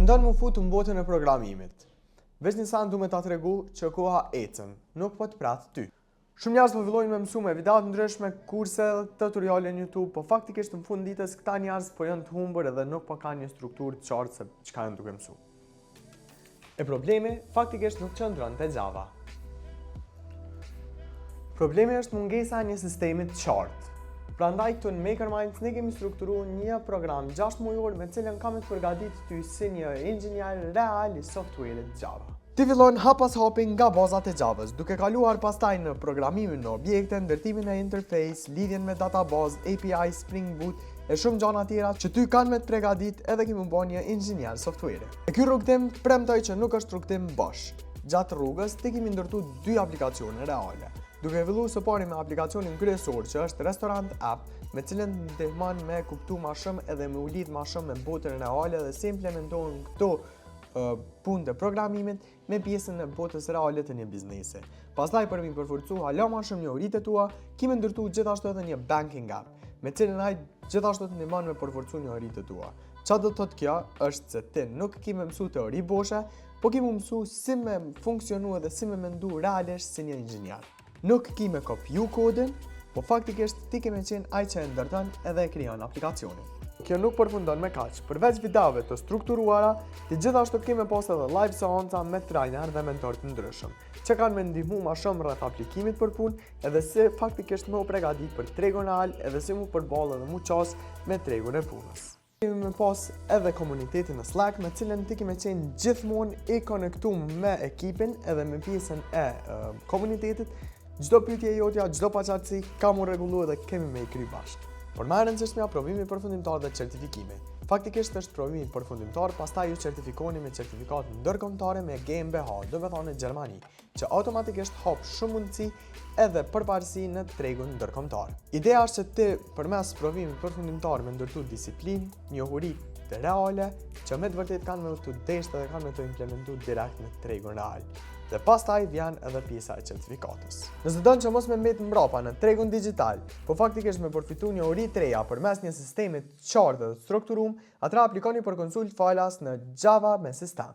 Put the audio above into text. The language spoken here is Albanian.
Mendon mu fut në botën e programimit. Veç një sa du me ta tregu që koha ecën, nuk po të pratë ty. Shumë njerëz po fillojnë me mësu me videot ndryshme, kurse dhe tutoriale në YouTube, po faktikisht në fund ditës këta njerëz po janë të humbur edhe nuk po kanë një strukturë të qartë se çka janë duke mësu. E problemi faktikisht nuk qëndron te Java. Problemi është mungesa e një sistemi të qartë. Prandaj këtu në MakerMinds ne kemi strukturuar një program 6 mujor me cilën kam të përgatit ty si një inxhinier real i software-it Java. Ti fillon hap pas hapi nga bazat e Javas, duke kaluar pastaj në programimin në objekte, ndërtimin e interface, lidhjen me database, API, Spring Boot e shumë gjëra tjera që ty kanë me të përgatit edhe kemi bën një inxhinier software. E ky rrugtim premtoj që nuk është rrugtim bosh. Gjatë rrugës ti kemi ndërtuar 2 aplikacione reale. Duke filluar së pari me aplikacionin kryesor që është Restaurant App, me cilën ndihmon me kuptu më shumë edhe me u lidh më shumë me botën reale dhe si implementohen këto punë të programimit me pjesën e botës reale të një biznesi. Pastaj për mi përforcu hala më shumë njohuritë tua, kemi ndërtuar gjithashtu edhe një banking app, me cilën ai gjithashtu të ndihmon me përforcu njohuritë tua. Çfarë do të thotë kjo është se ti nuk kemi mësu teori boshe, po kemi mësu si me funksionu dhe si me mendu realisht si një inxhinier. Nuk kime kopju kodin, po faktikisht ti keme qenë ai që e ndërton edhe e krijon aplikacionin. Kjo nuk përfundon me kaq. Përveç videove të strukturuara, ti gjithashtu keme pas edhe live seanca me trajner dhe mentor të ndryshëm, që kanë me ndihmu ma shumë rreth aplikimit për punë edhe si faktikisht me u përgatit për tregun real edhe si mu përballë edhe mu qas me tregun e punës. Kemi me pas edhe komunitetin në Slack me cilën ti keme qenë gjithmonë i konektuar me ekipin edhe me pjesën e komunitetit. Çdo pyetje jotja, çdo paqartësi ka mu rregulluar dhe kemi me i kry bashkë. Por më e rëndësishmja provimi përfundimtar dhe certifikimi. Faktikisht është provimi përfundimtar, pastaj ju certifikoni me certifikat ndërkombëtare me GmbH, do të thonë në Gjermani, që automatikisht hap shumë mundësi edhe përparësi në tregun ndërkombëtar. Ideja është që ti përmes provimit përfundimtar me ndërtu disiplinë, njohuri të reale, që me të vërtet kanë me të deshtë dhe kanë me të implementu direkt në tregun real. Dhe pastaj vjen edhe pjesa e certifikatës. Nëse don që mos me mbet mbrapa në tregun digjital, po faktikisht me përfitu njohuri të reja përmes një sistemi të qartë dhe të strukturuar, atëra aplikoni për konsult falas në Java me sistem.